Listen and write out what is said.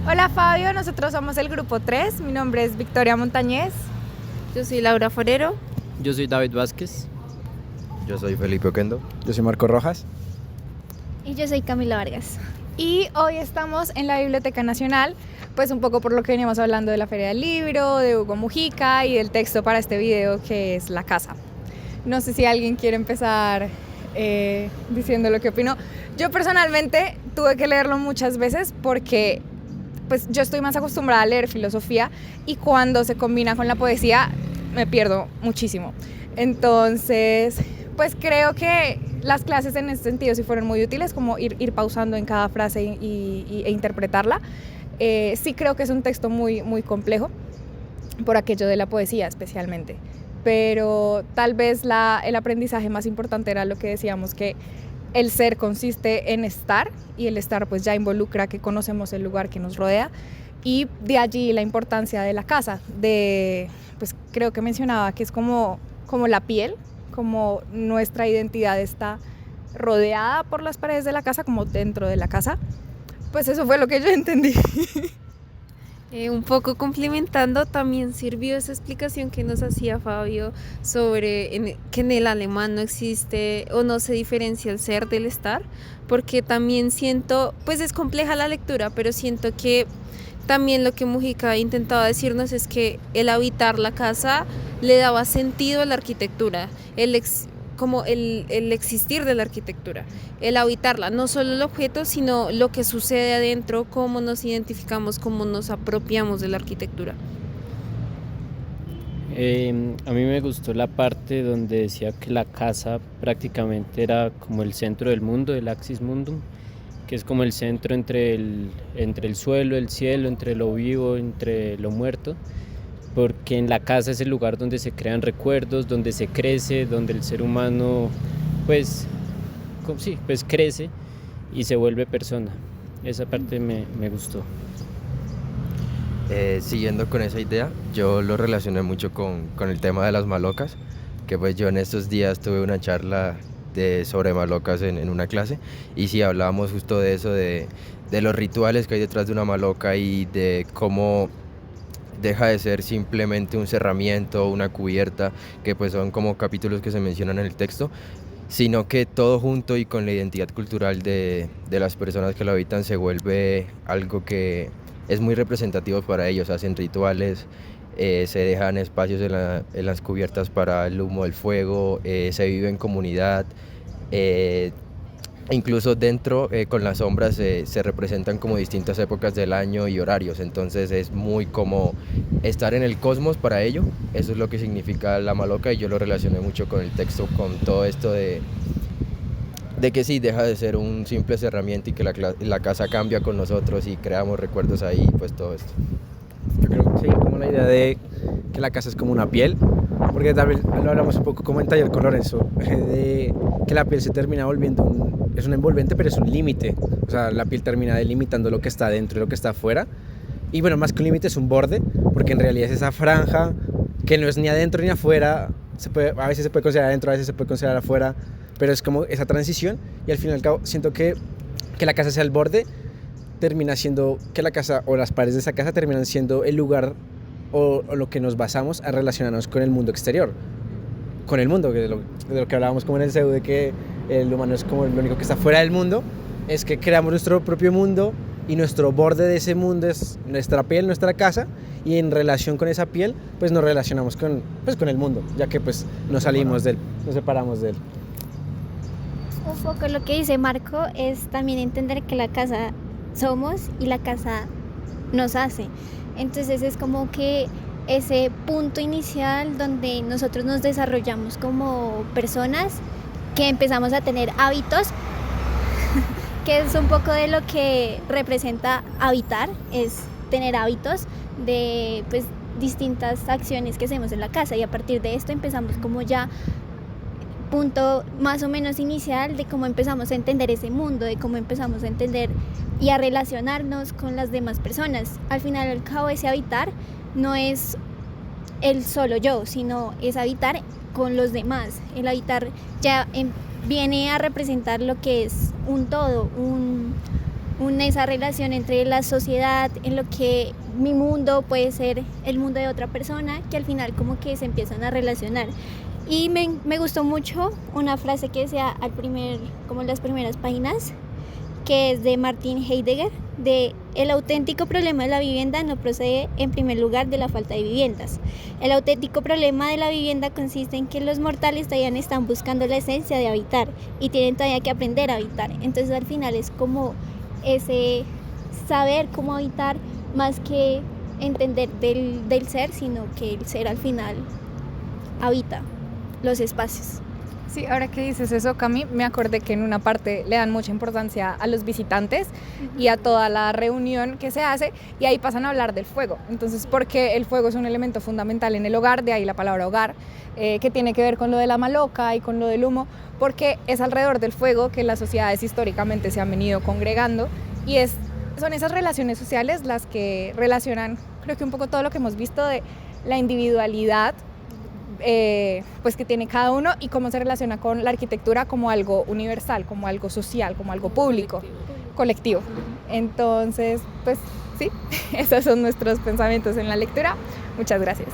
Hola Fabio, nosotros somos el grupo 3. Mi nombre es Victoria Montañez. Yo soy Laura Forero. Yo soy David Vázquez. Yo soy Felipe Oquendo. Yo soy Marco Rojas. Y yo soy Camila Vargas. Y hoy estamos en la Biblioteca Nacional, pues un poco por lo que veníamos hablando de la Feria del Libro, de Hugo Mujica y del texto para este video que es La Casa. No sé si alguien quiere empezar diciendo lo que opinó. Yo personalmente tuve que leerlo muchas veces porque pues yo estoy más acostumbrada a leer filosofía y cuando se combina con la poesía me pierdo muchísimo. Entonces, pues creo que las clases en ese sentido sí fueron muy útiles, como ir pausando en cada frase e interpretarla. Sí creo que es un texto muy complejo, por aquello de la poesía especialmente. Pero tal vez el aprendizaje más importante era lo que decíamos, que el ser consiste en estar, y el estar pues ya involucra que conocemos el lugar que nos rodea, y de allí la importancia de la casa, pues creo que mencionaba que es como la piel, como nuestra identidad está rodeada por las paredes de la casa, como dentro de la casa. Pues eso fue lo que yo entendí. Un poco complementando, también sirvió esa explicación que nos hacía Fabio sobre que en el alemán no existe o no se diferencia el ser del estar, porque también siento, pues es compleja la lectura, pero siento que también lo que Mujica intentaba decirnos es que el habitar la casa le daba sentido a la arquitectura, como el existir de la arquitectura, el habitarla, no solo el objeto, sino lo que sucede adentro, cómo nos identificamos, cómo nos apropiamos de la arquitectura. A mí me gustó la parte donde decía que la casa prácticamente era como el centro del mundo, el axis mundum, que es como el centro entre el suelo, el cielo, entre lo vivo, entre lo muerto, porque en la casa es el lugar donde se crean recuerdos, donde se crece, donde el ser humano pues crece y se vuelve persona. Esa parte me gustó. Siguiendo con esa idea, yo lo relacioné mucho con el tema de las malocas, que pues yo en estos días tuve una charla sobre malocas en una clase, y sí hablábamos justo de eso, de los rituales que hay detrás de una maloca y de cómo deja de ser simplemente un cerramiento, una cubierta, que pues son como capítulos que se mencionan en el texto, sino que todo junto y con la identidad cultural de las personas que lo habitan se vuelve algo que es muy representativo para ellos. Hacen rituales, se dejan espacios en las cubiertas para el humo del fuego, se vive en comunidad, incluso dentro con las sombras se representan como distintas épocas del año y horarios, entonces es muy como estar en el cosmos para ello. Eso es lo que significa la maloca, y yo lo relacioné mucho con el texto, con todo esto de que sí, deja de ser un simple cerramiento y que la casa cambia con nosotros y creamos recuerdos ahí, pues todo esto. Yo creo que sí, como la idea de que la casa es como una piel, porque también lo hablamos un poco como en Taller con Lorenzo, de que la piel se termina volviendo es un envolvente, pero es un límite. O sea, la piel termina delimitando lo que está dentro y lo que está afuera. Y bueno, más que un límite es un borde, porque en realidad es esa franja que no es ni adentro ni afuera. A veces se puede considerar adentro, a veces se puede considerar afuera, pero es como esa transición, y al fin y al cabo siento que la casa sea el borde termina siendo que la casa o las paredes de esa casa terminan siendo el lugar o lo que nos basamos a relacionarnos con el mundo exterior, con el mundo, de lo que hablábamos como en el CEU, de que el humano es como lo único que está fuera del mundo. Es que creamos nuestro propio mundo, y nuestro borde de ese mundo es nuestra piel, nuestra casa, y en relación con esa piel pues nos relacionamos con el mundo, ya que pues nos salimos de él, nos separamos de él. Un poco lo que dice Marco es también entender que la casa somos y la casa nos hace. Entonces es como que ese punto inicial donde nosotros nos desarrollamos como personas, que empezamos a tener hábitos, que es un poco de lo que representa habitar, es tener hábitos de pues distintas acciones que hacemos en la casa, y a partir de esto empezamos como ya punto más o menos inicial de cómo empezamos a entender ese mundo, de cómo empezamos a entender y a relacionarnos con las demás personas. Al final y al cabo, ese habitar no es el solo yo, sino es habitar con los demás. El habitar ya viene a representar lo que es un todo, esa relación entre la sociedad, en lo que mi mundo puede ser el mundo de otra persona, que al final como que se empiezan a relacionar. Y me gustó mucho una frase que decía como en las primeras páginas, que es de Martin Heidegger, de el auténtico problema de la vivienda no procede en primer lugar de la falta de viviendas. El auténtico problema de la vivienda consiste en que los mortales todavía están buscando la esencia de habitar y tienen todavía que aprender a habitar. Entonces al final es como ese saber cómo habitar más que entender del ser, sino que el ser al final habita los espacios. Sí, ahora que dices eso, Cami, me acordé que en una parte le dan mucha importancia a los visitantes y a toda la reunión que se hace, y ahí pasan a hablar del fuego. Entonces, porque el fuego es un elemento fundamental en el hogar, de ahí la palabra hogar, que tiene que ver con lo de la maloca y con lo del humo, porque es alrededor del fuego que las sociedades históricamente se han venido congregando, y son esas relaciones sociales las que relacionan, creo que un poco todo lo que hemos visto de la individualidad, pues que tiene cada uno, y cómo se relaciona con la arquitectura como algo universal, como algo social, como algo público, colectivo. Entonces, pues sí, esos son nuestros pensamientos en la lectura. Muchas gracias.